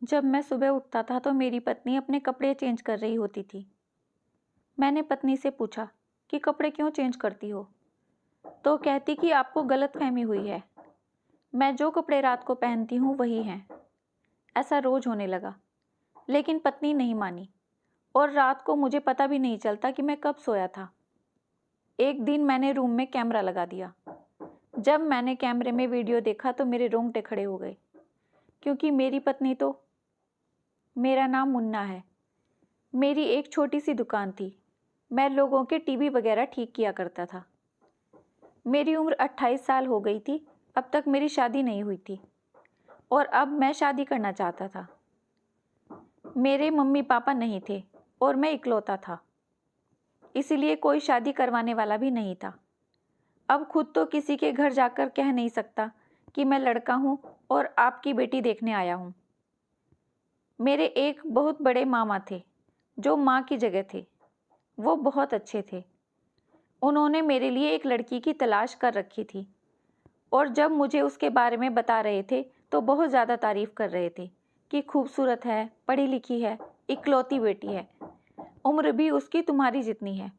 जब मैं सुबह उठता था तो मेरी पत्नी अपने कपड़े चेंज कर रही होती थी। मैंने पत्नी से पूछा कि कपड़े क्यों चेंज करती हो? तो कहती कि आपको गलतफहमी हुई है। मैं जो कपड़े रात को पहनती हूँ वही हैं। ऐसा रोज होने लगा, लेकिन पत्नी नहीं मानी और रात को मुझे पता भी नहीं चलता कि मैं कब सोया था। एक दिन मैंने रूम में कैमरा लगा दिया। जब मैंने कैमरे में वीडियो देखा तो मेरे रोंगटे खड़े हो गए, क्योंकि मेरी पत्नी तो मेरा नाम मुन्ना है। मेरी एक छोटी सी दुकान थी। मैं लोगों के टीवी वगैरह ठीक किया करता था। मेरी उम्र 28 साल हो गई थी। अब तक मेरी शादी नहीं हुई थी और अब मैं शादी करना चाहता था। मेरे मम्मी पापा नहीं थे और मैं इकलौता था, इसलिए कोई शादी करवाने वाला भी नहीं था। अब खुद तो किसी के घर जाकर कह नहीं सकता कि मैं लड़का हूँ और आपकी बेटी देखने आया हूँ। मेरे एक बहुत बड़े मामा थे जो माँ की जगह थे। वो बहुत अच्छे थे। उन्होंने मेरे लिए एक लड़की की तलाश कर रखी थी और जब मुझे उसके बारे में बता रहे थे तो बहुत ज़्यादा तारीफ़ कर रहे थे कि खूबसूरत है, पढ़ी लिखी है, इकलौती बेटी है, उम्र भी उसकी तुम्हारी जितनी है।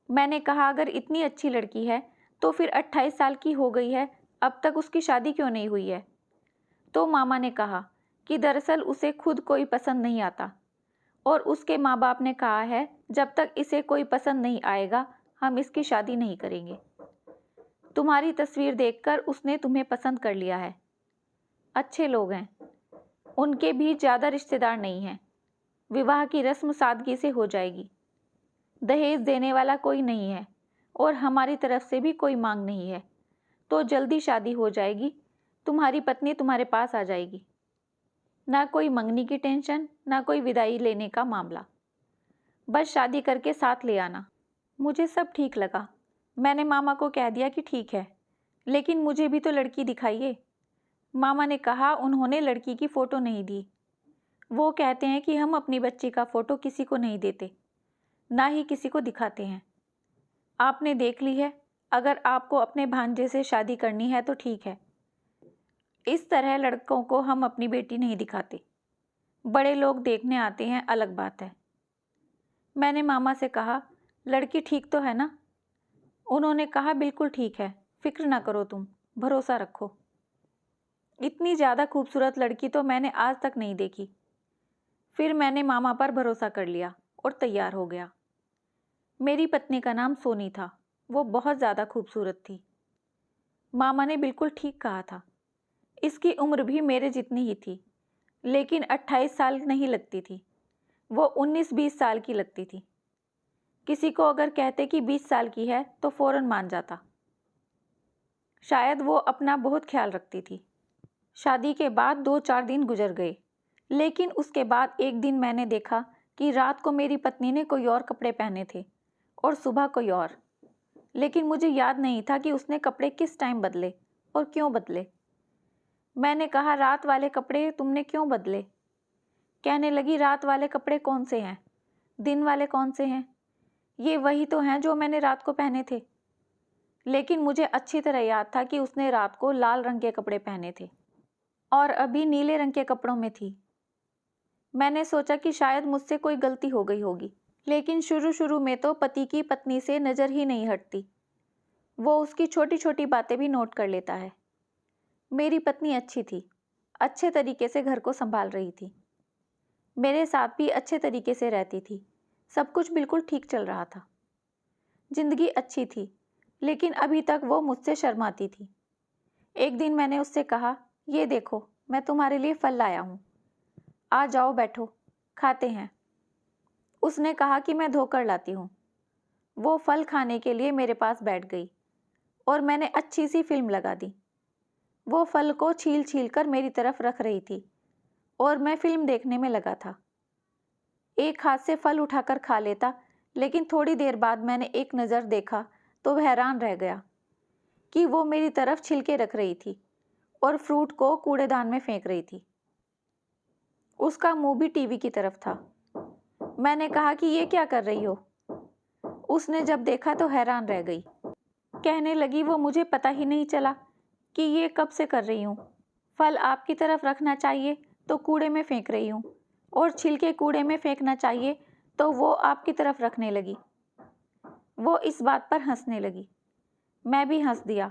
मैंने कहा अगर इतनी अच्छी लड़की है तो फिर 28 साल की हो गई है, अब तक उसकी शादी क्यों नहीं हुई है? तो मामा ने कहा कि दरअसल उसे खुद कोई पसंद नहीं आता और उसके माँ बाप ने कहा है जब तक इसे कोई पसंद नहीं आएगा हम इसकी शादी नहीं करेंगे। तुम्हारी तस्वीर देखकर उसने तुम्हें पसंद कर लिया है। अच्छे लोग हैं, उनके भी ज़्यादा रिश्तेदार नहीं हैं। विवाह की रस्म सादगी से हो जाएगी। दहेज देने वाला कोई नहीं है और हमारी तरफ से भी कोई मांग नहीं है, तो जल्दी शादी हो जाएगी। तुम्हारी पत्नी तुम्हारे पास आ जाएगी। ना कोई मंगनी की टेंशन, ना कोई विदाई लेने का मामला। बस शादी करके साथ ले आना। मुझे सब ठीक लगा। मैंने मामा को कह दिया कि ठीक है, लेकिन मुझे भी तो लड़की दिखाइए। मामा ने कहा उन्होंने लड़की की फ़ोटो नहीं दी। वो कहते हैं कि हम अपनी बच्ची का फ़ोटो किसी को नहीं देते, ना ही किसी को दिखाते हैं। आपने देख ली है, अगर आपको अपने भांजे से शादी करनी है तो ठीक है। इस तरह लड़कों को हम अपनी बेटी नहीं दिखाते। बड़े लोग देखने आते हैं, अलग बात है। मैंने मामा से कहा लड़की ठीक तो है ना? उन्होंने कहा बिल्कुल ठीक है, फिक्र ना करो तुम, भरोसा रखो। इतनी ज़्यादा खूबसूरत लड़की तो मैंने आज तक नहीं देखी। फिर मैंने मामा पर भरोसा कर लिया और तैयार हो गया। मेरी पत्नी का नाम सोनी था। वो बहुत ज़्यादा खूबसूरत थी। मामा ने बिल्कुल ठीक कहा था। इसकी उम्र भी मेरे जितनी ही थी, लेकिन 28 साल नहीं लगती थी। वो 19-20 साल की लगती थी। किसी को अगर कहते कि 20 साल की है तो फ़ौरन मान जाता। शायद वो अपना बहुत ख्याल रखती थी। शादी के बाद 2-4 दिन गुजर गए, लेकिन उसके बाद एक दिन मैंने देखा कि रात को मेरी पत्नी ने कोई और कपड़े पहने थे और सुबह कोई और। लेकिन मुझे याद नहीं था कि उसने कपड़े किस टाइम बदले और क्यों बदले। मैंने कहा रात वाले कपड़े तुमने क्यों बदले? कहने लगी रात वाले कपड़े कौन से हैं? दिन वाले कौन से हैं? ये वही तो हैं जो मैंने रात को पहने थे। लेकिन मुझे अच्छी तरह याद था कि उसने रात को लाल रंग के कपड़े पहने थे और अभी नीले रंग के कपड़ों में थी। मैंने सोचा कि शायद मुझसे कोई गलती हो गई होगी, लेकिन शुरू शुरू में तो पति की पत्नी से नज़र ही नहीं हटती। वो उसकी छोटी छोटी बातें भी नोट कर लेता है। मेरी पत्नी अच्छी थी, अच्छे तरीके से घर को संभाल रही थी, मेरे साथ भी अच्छे तरीके से रहती थी। सब कुछ बिल्कुल ठीक चल रहा था। जिंदगी अच्छी थी, लेकिन अभी तक वो मुझसे शर्माती थी। एक दिन मैंने उससे कहा, ये देखो मैं तुम्हारे लिए फल लाया हूँ, आ जाओ बैठो, खाते हैं। उसने कहा कि मैं धोकर लाती हूँ। वो फल खाने के लिए मेरे पास बैठ गई और मैंने अच्छी सी फिल्म लगा दी। वो फल को छील छील कर मेरी तरफ रख रही थी और मैं फिल्म देखने में लगा था। एक हाथ से फल उठाकर खा लेता, लेकिन थोड़ी देर बाद मैंने एक नज़र देखा तो हैरान रह गया कि वो मेरी तरफ छिलके रख रही थी और फ्रूट को कूड़ेदान में फेंक रही थी। उसका मुंह भी टीवी की तरफ था। मैंने कहा कि ये क्या कर रही हो? उसने जब देखा तो हैरान रह गई। कहने लगी वो मुझे पता ही नहीं चला कि ये कब से कर रही हूँ। फल आपकी तरफ रखना चाहिए तो कूड़े में फेंक रही हूँ, और छिलके कूड़े में फेंकना चाहिए तो वो आपकी तरफ रखने लगी। वो इस बात पर हंसने लगी। मैं भी हंस दिया,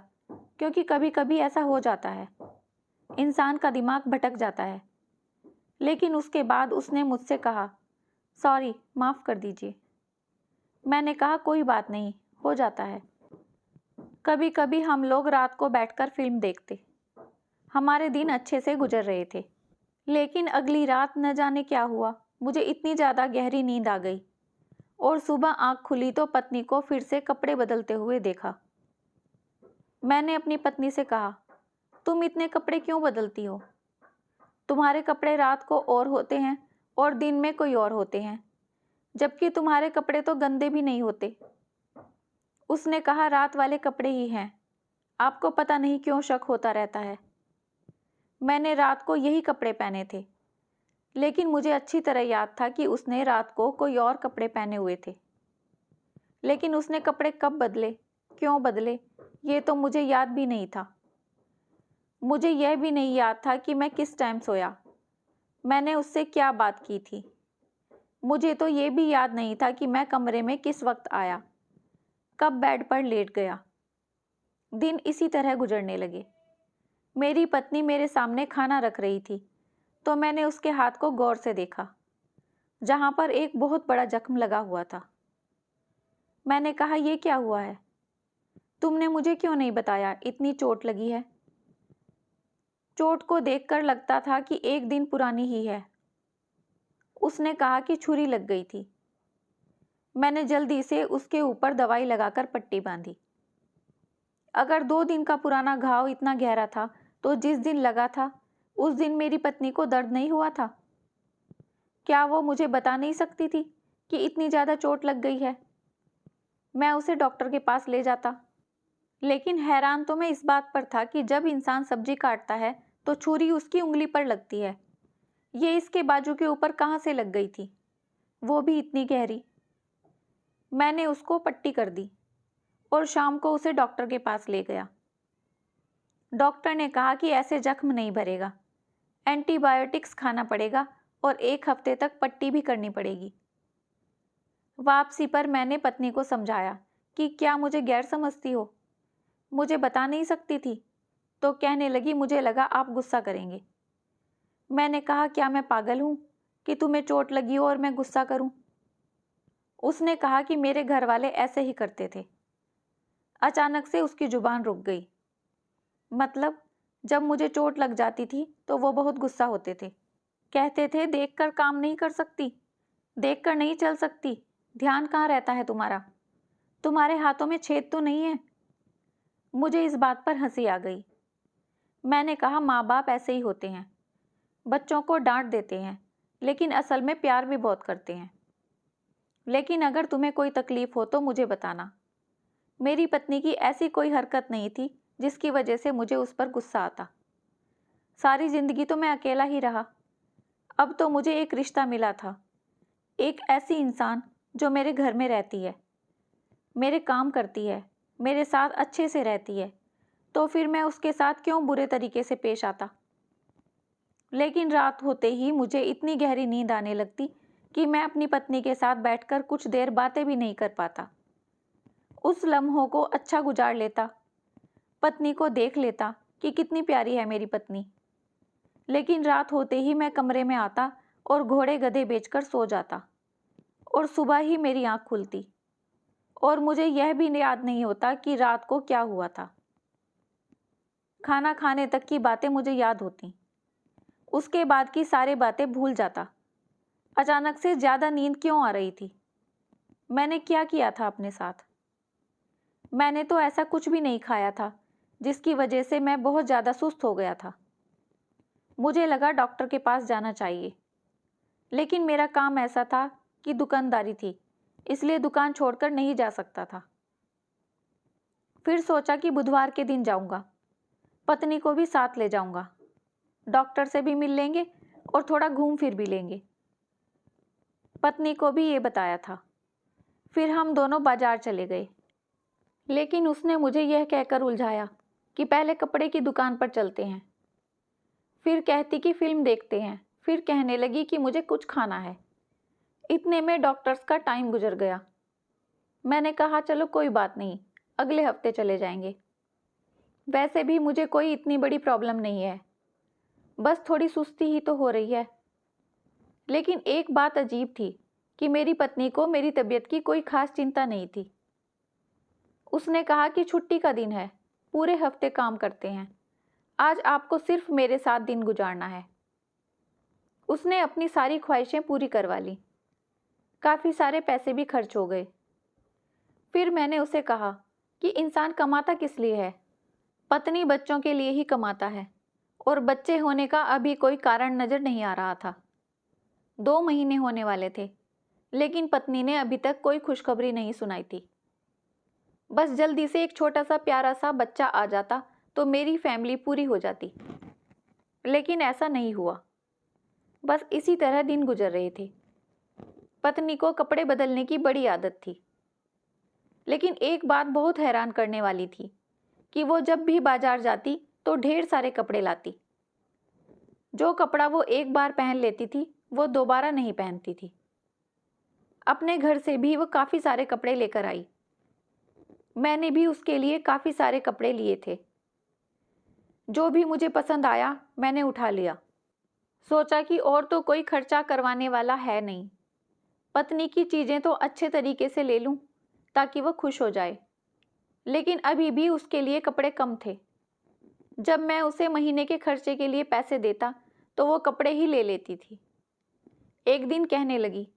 क्योंकि कभी कभी ऐसा हो जाता है, इंसान का दिमाग भटक जाता है। लेकिन उसके बाद उसने मुझसे कहा, सॉरी, माफ़ कर दीजिए। मैंने कहा, कोई बात नहीं, हो जाता है। कभी कभी हम लोग रात को बैठकर फिल्म देखते। हमारे दिन अच्छे से गुजर रहे थे, लेकिन अगली रात न जाने क्या हुआ, मुझे इतनी ज़्यादा गहरी नींद आ गई और सुबह आँख खुली तो पत्नी को फिर से कपड़े बदलते हुए देखा। मैंने अपनी पत्नी से कहा, तुम इतने कपड़े क्यों बदलती हो? तुम्हारे कपड़े रात को और होते हैं और दिन में कोई और होते हैं, जबकि तुम्हारे कपड़े तो गंदे भी नहीं होते। उसने कहा, रात वाले कपड़े ही हैं, आपको पता नहीं क्यों शक होता रहता है। मैंने रात को यही कपड़े पहने थे, लेकिन मुझे अच्छी तरह याद था कि उसने रात को कोई और कपड़े पहने हुए थे। लेकिन उसने कपड़े कब बदले, क्यों बदले, ये तो मुझे याद भी नहीं था। मुझे यह भी नहीं याद था कि मैं किस टाइम सोया, मैंने उससे क्या बात की थी। मुझे तो ये भी याद नहीं था कि मैं कमरे में किस वक्त आया, कब बेड पर लेट गया। दिन इसी तरह गुजरने लगे। मेरी पत्नी मेरे सामने खाना रख रही थी, तो मैंने उसके हाथ को गौर से देखा, जहाँ पर एक बहुत बड़ा जख्म लगा हुआ था। मैंने कहा, ये क्या हुआ है? तुमने मुझे क्यों नहीं बताया इतनी चोट लगी है? चोट को देखकर लगता था कि एक दिन पुरानी ही है। उसने कहा कि छुरी लग गई थी। मैंने जल्दी से उसके ऊपर दवाई लगाकर पट्टी बांधी। अगर 2 दिन का पुराना घाव इतना गहरा था, तो जिस दिन लगा था उस दिन मेरी पत्नी को दर्द नहीं हुआ था? क्या वो मुझे बता नहीं सकती थी कि इतनी ज़्यादा चोट लग गई है? मैं उसे डॉक्टर के पास ले जाता। लेकिन हैरान तो मैं इस बात पर था कि जब इंसान सब्जी काटता है तो छुरी उसकी उंगली पर लगती है, ये इसके बाजू के ऊपर कहाँ से लग गई थी, वो भी इतनी गहरी। मैंने उसको पट्टी कर दी और शाम को उसे डॉक्टर के पास ले गया। डॉक्टर ने कहा कि ऐसे जख्म नहीं भरेगा, एंटीबायोटिक्स खाना पड़ेगा और 1 हफ्ते तक पट्टी भी करनी पड़ेगी। वापसी पर मैंने पत्नी को समझाया कि क्या मुझे गैर समझती हो, मुझे बता नहीं सकती थी? तो कहने लगी, मुझे लगा आप गुस्सा करेंगे। मैंने कहा, क्या मैं पागल हूँ कि तुम्हें चोट लगी हो और मैं गुस्सा करूँ? उसने कहा कि मेरे घर वाले ऐसे ही करते थे। अचानक से उसकी जुबान रुक गई। मतलब, जब मुझे चोट लग जाती थी तो वो बहुत गुस्सा होते थे। कहते थे, देखकर काम नहीं कर सकती, देखकर नहीं चल सकती, ध्यान कहाँ रहता है तुम्हारा, तुम्हारे हाथों में छेद तो नहीं है? मुझे इस बात पर हंसी आ गई। मैंने कहा, माँ बाप ऐसे ही होते हैं, बच्चों को डांट देते हैं, लेकिन असल में प्यार भी बहुत करते हैं। लेकिन अगर तुम्हें कोई तकलीफ हो तो मुझे बताना। मेरी पत्नी की ऐसी कोई हरकत नहीं थी जिसकी वजह से मुझे उस पर गुस्सा आता। सारी जिंदगी तो मैं अकेला ही रहा। अब तो मुझे एक रिश्ता मिला था, एक ऐसी इंसान जो मेरे घर में रहती है, मेरे काम करती है, मेरे साथ अच्छे से रहती है, तो फिर मैं उसके साथ क्यों बुरे तरीके से पेश आता? लेकिन रात होते ही मुझे इतनी गहरी नींद आने लगती कि मैं अपनी पत्नी के साथ बैठकर कुछ देर बातें भी नहीं कर पाता। उस लम्हों को अच्छा गुजार लेता, पत्नी को देख लेता कि कितनी प्यारी है मेरी पत्नी। लेकिन रात होते ही मैं कमरे में आता और घोड़े गधे बेचकर सो जाता, और सुबह ही मेरी आँख खुलती और मुझे यह भी याद नहीं होता कि रात को क्या हुआ था। खाना खाने तक की बातें मुझे याद होती, उसके बाद की सारी बातें भूल जाता। अचानक से ज़्यादा नींद क्यों आ रही थी? मैंने क्या किया था अपने साथ? मैंने तो ऐसा कुछ भी नहीं खाया था जिसकी वजह से मैं बहुत ज़्यादा सुस्त हो गया था। मुझे लगा डॉक्टर के पास जाना चाहिए, लेकिन मेरा काम ऐसा था कि दुकानदारी थी, इसलिए दुकान छोड़कर नहीं जा सकता था। फिर सोचा कि बुधवार के दिन जाऊंगा, पत्नी को भी साथ ले जाऊंगा, डॉक्टर से भी मिल लेंगे और थोड़ा घूम फिर भी लेंगे। पत्नी को भी ये बताया था। फिर हम दोनों बाजार चले गए, लेकिन उसने मुझे यह कहकर उलझाया कि पहले कपड़े की दुकान पर चलते हैं। फिर कहती कि फिल्म देखते हैं, फिर कहने लगी कि मुझे कुछ खाना है। इतने में डॉक्टर्स का टाइम गुजर गया। मैंने कहा चलो कोई बात नहीं, अगले हफ्ते चले जाएंगे। वैसे भी मुझे कोई इतनी बड़ी प्रॉब्लम नहीं है, बस थोड़ी सुस्ती ही तो हो रही है। लेकिन एक बात अजीब थी कि मेरी पत्नी को मेरी तबीयत की कोई खास चिंता नहीं थी। उसने कहा कि छुट्टी का दिन है, पूरे हफ्ते काम करते हैं, आज आपको सिर्फ मेरे साथ दिन गुजारना है। उसने अपनी सारी ख्वाहिशें पूरी करवा ली। काफ़ी सारे पैसे भी खर्च हो गए। फिर मैंने उसे कहा कि इंसान कमाता किस लिए है? पत्नी बच्चों के लिए ही कमाता है, और बच्चे होने का अभी कोई कारण नज़र नहीं आ रहा था। 2 महीने होने वाले थे, लेकिन पत्नी ने अभी तक कोई खुशखबरी नहीं सुनाई थी। बस जल्दी से एक छोटा सा प्यारा सा बच्चा आ जाता तो मेरी फैमिली पूरी हो जाती। लेकिन ऐसा नहीं हुआ। बस इसी तरह दिन गुजर रहे थे। पत्नी को कपड़े बदलने की बड़ी आदत थी, लेकिन एक बात बहुत हैरान करने वाली थी कि वो जब भी बाजार जाती तो ढेर सारे कपड़े लाती। जो कपड़ा वो एक बार पहन लेती थी वो दोबारा नहीं पहनती थी। अपने घर से भी वो काफ़ी सारे कपड़े लेकर आई। मैंने भी उसके लिए काफ़ी सारे कपड़े लिए थे। जो भी मुझे पसंद आया मैंने उठा लिया। सोचा कि और तो कोई खर्चा करवाने वाला है नहीं, पत्नी की चीज़ें तो अच्छे तरीके से ले लूं ताकि वो खुश हो जाए। लेकिन अभी भी उसके लिए कपड़े कम थे। जब मैं उसे महीने के खर्चे के लिए पैसे देता तो वो कपड़े ही ले लेती थी। एक दिन कहने लगी,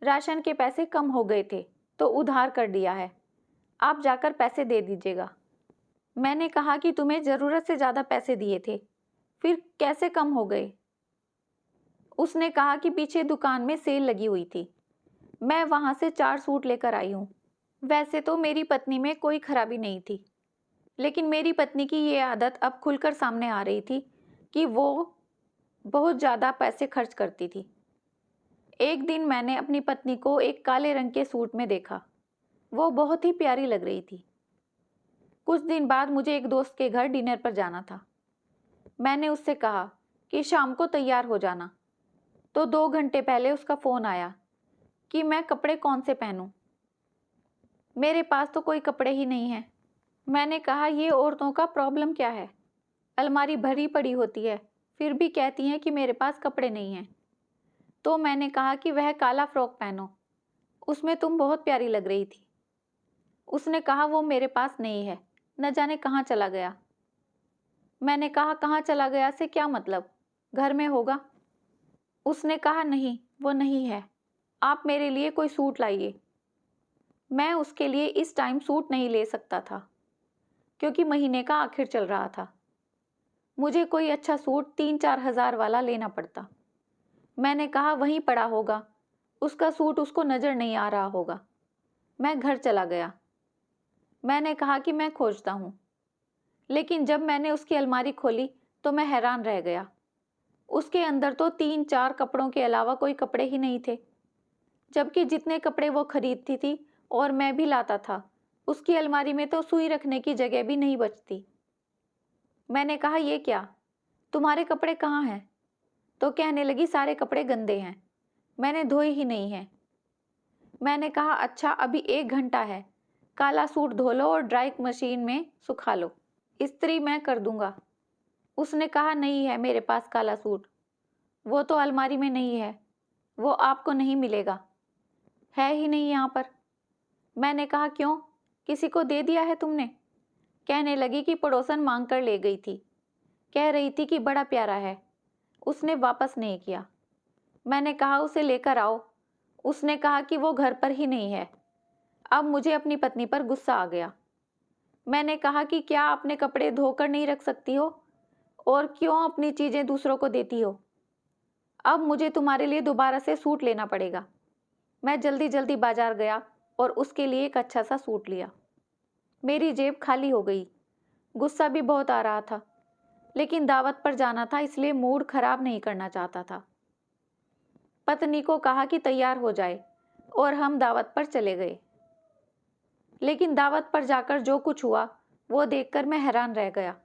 राशन के पैसे कम हो गए थे तो उधार कर दिया है, आप जाकर पैसे दे दीजिएगा। मैंने कहा कि तुम्हें ज़रूरत से ज़्यादा पैसे दिए थे, फिर कैसे कम हो गए? उसने कहा कि पीछे दुकान में सेल लगी हुई थी, मैं वहाँ से 4 सूट लेकर आई हूँ। वैसे तो मेरी पत्नी में कोई खराबी नहीं थी, लेकिन मेरी पत्नी की ये आदत अब खुलकर सामने आ रही थी कि वो बहुत ज़्यादा पैसे खर्च करती थी। एक दिन मैंने अपनी पत्नी को एक काले रंग के सूट में देखा। वो बहुत ही प्यारी लग रही थी। कुछ दिन बाद मुझे एक दोस्त के घर डिनर पर जाना था। मैंने उससे कहा कि शाम को तैयार हो जाना, तो 2 घंटे पहले उसका फ़ोन आया कि मैं कपड़े कौन से पहनूं। मेरे पास तो कोई कपड़े ही नहीं हैं। मैंने कहा ये औरतों का प्रॉब्लम क्या है? अलमारी भरी पड़ी होती है, फिर भी कहती हैं कि मेरे पास कपड़े नहीं हैं। तो मैंने कहा कि वह काला फ्रॉक पहनो, उसमें तुम बहुत प्यारी लग रही थी। उसने कहा वो मेरे पास नहीं है, न जाने कहाँ चला गया। मैंने कहा कहाँ चला गया से क्या मतलब, घर में होगा। उसने कहा नहीं, वो नहीं है, आप मेरे लिए कोई सूट लाइए। मैं उसके लिए इस टाइम सूट नहीं ले सकता था, क्योंकि महीने का आखिर चल रहा था। मुझे कोई अच्छा सूट 3-4 हज़ार वाला लेना पड़ता। मैंने कहा वहीं पड़ा होगा, उसका सूट उसको नज़र नहीं आ रहा होगा। मैं घर चला गया। मैंने कहा कि मैं खोजता हूँ, लेकिन जब मैंने उसकी अलमारी खोली तो मैं हैरान रह गया। उसके अंदर तो 3-4 कपड़ों के अलावा कोई कपड़े ही नहीं थे, जबकि जितने कपड़े वो खरीदती थी और मैं भी लाता था, उसकी अलमारी में तो सुई रखने की जगह भी नहीं बचती। मैंने कहा ये क्या, तुम्हारे कपड़े कहाँ हैं? तो कहने लगी सारे कपड़े गंदे हैं, मैंने धोए ही नहीं हैं। मैंने कहा अच्छा अभी 1 घंटा है, काला सूट धो लो और ड्राई मशीन में सुखा लो, इस्त्री मैं कर दूंगा। उसने कहा नहीं है मेरे पास काला सूट, वो तो अलमारी में नहीं है, वो आपको नहीं मिलेगा, है ही नहीं यहाँ पर। मैंने कहा क्यों, किसी को दे दिया है तुमने? कहने लगी कि पड़ोसन मांग कर ले गई थी, कह रही थी कि बड़ा प्यारा है, उसने वापस नहीं किया। मैंने कहा उसे लेकर आओ। उसने कहा कि वो घर पर ही नहीं है। अब मुझे अपनी पत्नी पर गुस्सा आ गया। मैंने कहा कि क्या अपने कपड़े धोकर नहीं रख सकती हो, और क्यों अपनी चीज़ें दूसरों को देती हो? अब मुझे तुम्हारे लिए दोबारा से सूट लेना पड़ेगा। मैं जल्दी जल्दी बाजार गया और उसके लिए एक अच्छा सा सूट लिया। मेरी जेब खाली हो गई। गुस्सा भी बहुत आ रहा था, लेकिन दावत पर जाना था इसलिए मूड खराब नहीं करना चाहता था। पत्नी को कहा कि तैयार हो जाए और हम दावत पर चले गए। लेकिन दावत पर जाकर जो कुछ हुआ वो देखकर मैं हैरान रह गया।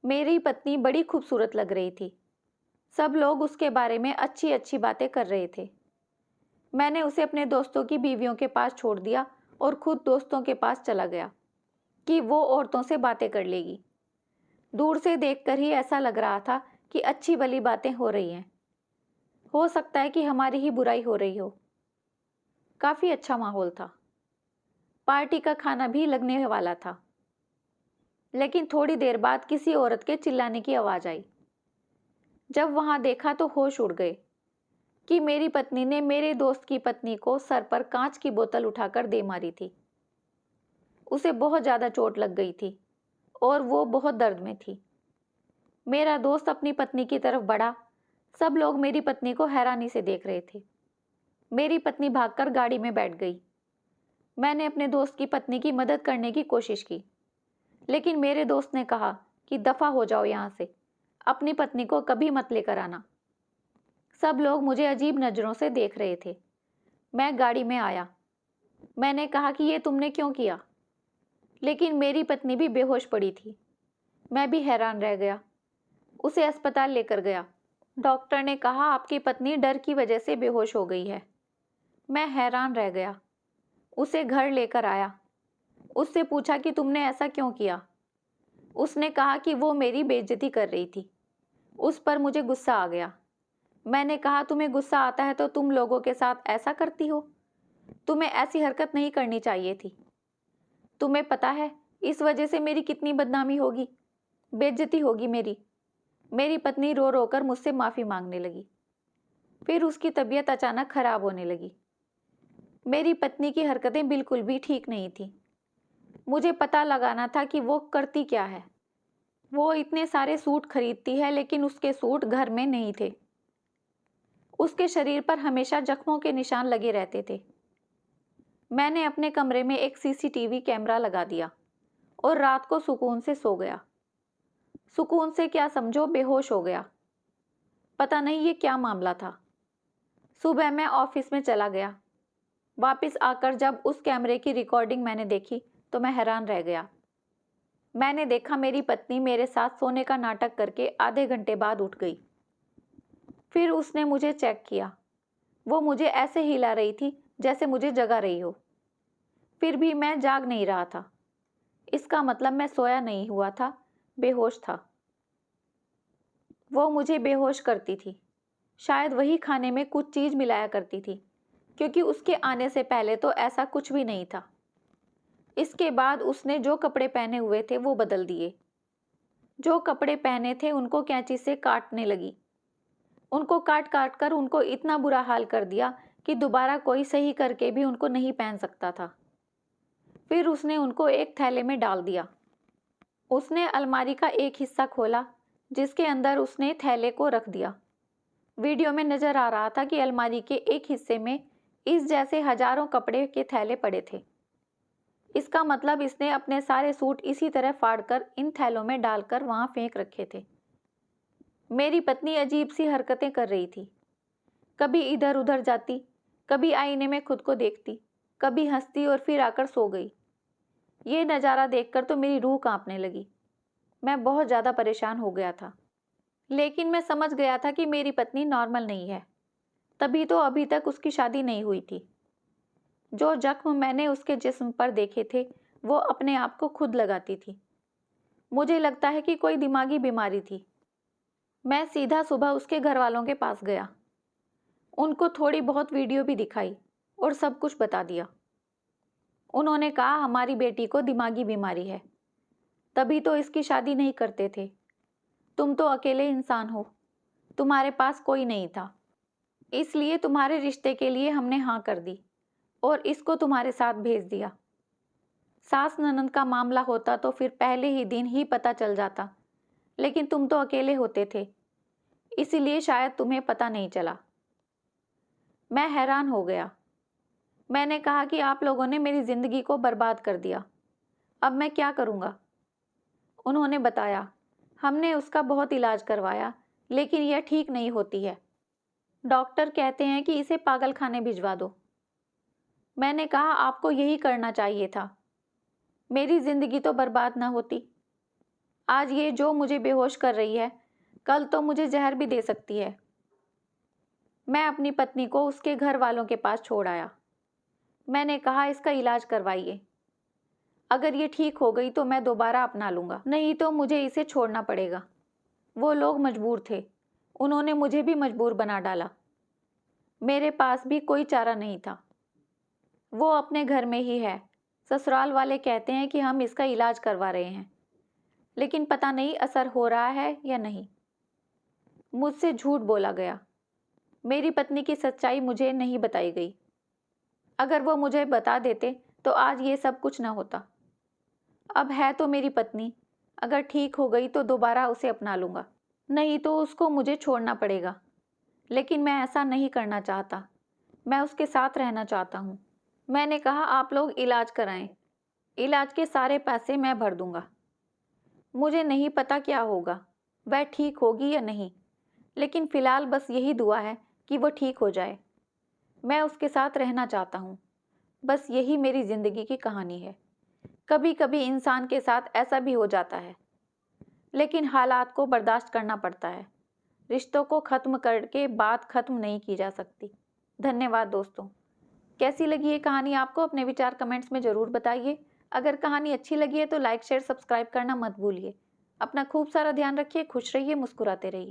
मेरी पत्नी बड़ी खूबसूरत लग रही थी। सब लोग उसके बारे में अच्छी अच्छी बातें कर रहे थे। मैंने उसे अपने दोस्तों की बीवियों के पास छोड़ दिया और खुद दोस्तों के पास चला गया कि वो औरतों से बातें कर लेगी। दूर से देखकर ही ऐसा लग रहा था कि अच्छी भली बातें हो रही हैं। हो सकता है कि हमारी ही बुराई हो रही हो। काफी अच्छा माहौल था। पार्टी का खाना भी लगने वाला था। लेकिन थोड़ी देर बाद किसी औरत के चिल्लाने की आवाज आई। जब वहां देखा तो होश उड़ गए कि मेरी पत्नी ने मेरे दोस्त की पत्नी को सर पर कांच की बोतल उठाकर दे मारी थी। उसे बहुत ज्यादा चोट लग गई थी और वो बहुत दर्द में थी। मेरा दोस्त अपनी पत्नी की तरफ बढ़ा। सब लोग मेरी पत्नी को हैरानी से देख रहे थे। मेरी पत्नी भागकर गाड़ी में बैठ गई। मैंने अपने दोस्त की पत्नी की मदद करने की कोशिश की, लेकिन मेरे दोस्त ने कहा कि दफा हो जाओ यहां से, अपनी पत्नी को कभी मत लेकर आना। सब लोग मुझे अजीब नजरों से देख रहे थे। मैं गाड़ी में आया। मैंने कहा कि ये तुमने क्यों किया, लेकिन मेरी पत्नी भी बेहोश पड़ी थी। मैं भी हैरान रह गया। उसे अस्पताल लेकर गया। डॉक्टर ने कहा आपकी पत्नी डर की वजह से बेहोश हो गई है। मैं हैरान रह गया। उसे घर लेकर आया। उससे पूछा कि तुमने ऐसा क्यों किया। उसने कहा कि वो मेरी बेइज्जती कर रही थी। उस पर मुझे गुस्सा आ गया। मैंने कहा तुम्हें गुस्सा आता है तो तुम लोगों के साथ ऐसा करती हो। तुम्हें ऐसी हरकत नहीं करनी चाहिए थी। तुम्हें पता है इस वजह से मेरी कितनी बदनामी होगी, बेइज्जती होगी मेरी। मेरी पत्नी रो रो कर मुझसे माफी मांगने लगी। फिर उसकी तबीयत अचानक खराब होने लगी। मेरी पत्नी की हरकतें बिल्कुल भी ठीक नहीं थी। मुझे पता लगाना था कि वो करती क्या है। वो इतने सारे सूट खरीदती है, लेकिन उसके सूट घर में नहीं थे। उसके शरीर पर हमेशा जख्मों के निशान लगे रहते थे। मैंने अपने कमरे में एक सीसीटीवी कैमरा लगा दिया और रात को सुकून से सो गया। सुकून से क्या समझो, बेहोश हो गया। पता नहीं ये क्या मामला था। सुबह मैं ऑफिस में चला गया। वापस आकर जब उस कैमरे की रिकॉर्डिंग मैंने देखी तो मैं हैरान रह गया। मैंने देखा मेरी पत्नी मेरे साथ सोने का नाटक करके आधे घंटे बाद उठ गई। फिर उसने मुझे चेक किया। वो मुझे ऐसे हिला रही थी जैसे मुझे जगा रही हो। फिर भी मैं जाग नहीं रहा था। इसका मतलब मैं सोया नहीं हुआ था, बेहोश था। वो मुझे बेहोश करती थी। शायद वही खाने में कुछ चीज मिलाया करती थी, क्योंकि उसके आने से पहले तो ऐसा कुछ भी नहीं था। इसके बाद उसने जो कपड़े पहने हुए थे वो बदल दिए। जो कपड़े पहने थे उनको कैंची से काटने लगी। उनको काट काट कर उनको इतना बुरा हाल कर दिया कि दोबारा कोई सही करके भी उनको नहीं पहन सकता था। फिर उसने उनको एक थैले में डाल दिया। उसने अलमारी का एक हिस्सा खोला, जिसके अंदर उसने थैले को रख दिया। वीडियो में नजर आ रहा था कि अलमारी के एक हिस्से में इस जैसे हजारों कपड़े के थैले पड़े थे। इसका मतलब इसने अपने सारे सूट इसी तरह फाड़कर इन थैलों में डालकर वहां फेंक रखे थे। मेरी पत्नी अजीब सी हरकतें कर रही थी। कभी इधर उधर जाती, कभी आईने में खुद को देखती, कभी हंसती और फिर आकर सो गई। ये नज़ारा देखकर तो मेरी रूह कांपने लगी। मैं बहुत ज़्यादा परेशान हो गया था। लेकिन मैं समझ गया था कि मेरी पत्नी नॉर्मल नहीं है, तभी तो अभी तक उसकी शादी नहीं हुई थी। जो जख्म मैंने उसके जिस्म पर देखे थे वो अपने आप को खुद लगाती थी। मुझे लगता है कि कोई दिमागी बीमारी थी। मैं सीधा सुबह उसके घर वालों के पास गया। उनको थोड़ी बहुत वीडियो भी दिखाई और सब कुछ बता दिया। उन्होंने कहा हमारी बेटी को दिमागी बीमारी है, तभी तो इसकी शादी नहीं करते थे। तुम तो अकेले इंसान हो, तुम्हारे पास कोई नहीं था, इसलिए तुम्हारे रिश्ते के लिए हमने हाँ कर दी और इसको तुम्हारे साथ भेज दिया। सास ननद का मामला होता तो फिर पहले ही दिन ही पता चल जाता, लेकिन तुम तो अकेले होते थे, इसीलिए शायद तुम्हें पता नहीं चला। मैं हैरान हो गया। मैंने कहा कि आप लोगों ने मेरी जिंदगी को बर्बाद कर दिया, अब मैं क्या करूँगा। उन्होंने बताया हमने उसका बहुत इलाज करवाया, लेकिन यह ठीक नहीं होती है। डॉक्टर कहते हैं कि इसे पागल खाने भिजवा दो। मैंने कहा आपको यही करना चाहिए था, मेरी जिंदगी तो बर्बाद ना होती। आज ये जो मुझे बेहोश कर रही है, कल तो मुझे जहर भी दे सकती है। मैं अपनी पत्नी को उसके घर वालों के पास छोड़ आया। मैंने कहा, इसका इलाज करवाइए। अगर ये ठीक हो गई तो मैं दोबारा अपना लूँगा, नहीं तो मुझे इसे छोड़ना पड़ेगा। वो लोग मजबूर थे, उन्होंने मुझे भी मजबूर बना डाला। मेरे पास भी कोई चारा नहीं था। वो अपने घर में ही है। ससुराल वाले कहते हैं कि हम इसका इलाज करवा रहे हैं, लेकिन पता नहीं असर हो रहा है या नहीं। मुझसे झूठ बोला गया। मेरी पत्नी की सच्चाई मुझे नहीं बताई गई। अगर वो मुझे बता देते तो आज ये सब कुछ न होता। अब है तो मेरी पत्नी, अगर ठीक हो गई तो दोबारा उसे अपना लूँगा, नहीं तो उसको मुझे छोड़ना पड़ेगा। लेकिन मैं ऐसा नहीं करना चाहता, मैं उसके साथ रहना चाहता हूँ। मैंने कहा, आप लोग इलाज कराएं, इलाज के सारे पैसे मैं भर दूँगा। मुझे नहीं पता क्या होगा, वह ठीक होगी या नहीं, लेकिन फ़िलहाल बस यही दुआ है कि वो ठीक हो जाए। मैं उसके साथ रहना चाहता हूँ। बस यही मेरी ज़िंदगी की कहानी है। कभी कभी इंसान के साथ ऐसा भी हो जाता है, लेकिन हालात को बर्दाश्त करना पड़ता है। रिश्तों को ख़त्म करके बात ख़त्म नहीं की जा सकती। धन्यवाद दोस्तों। कैसी लगी ये कहानी आपको? अपने विचार कमेंट्स में ज़रूर बताइए। अगर कहानी अच्छी लगी है तो लाइक शेयर सब्सक्राइब करना मत भूलिए। अपना खूब सारा ध्यान रखिए, खुश रहिए, मुस्कुराते रहिए।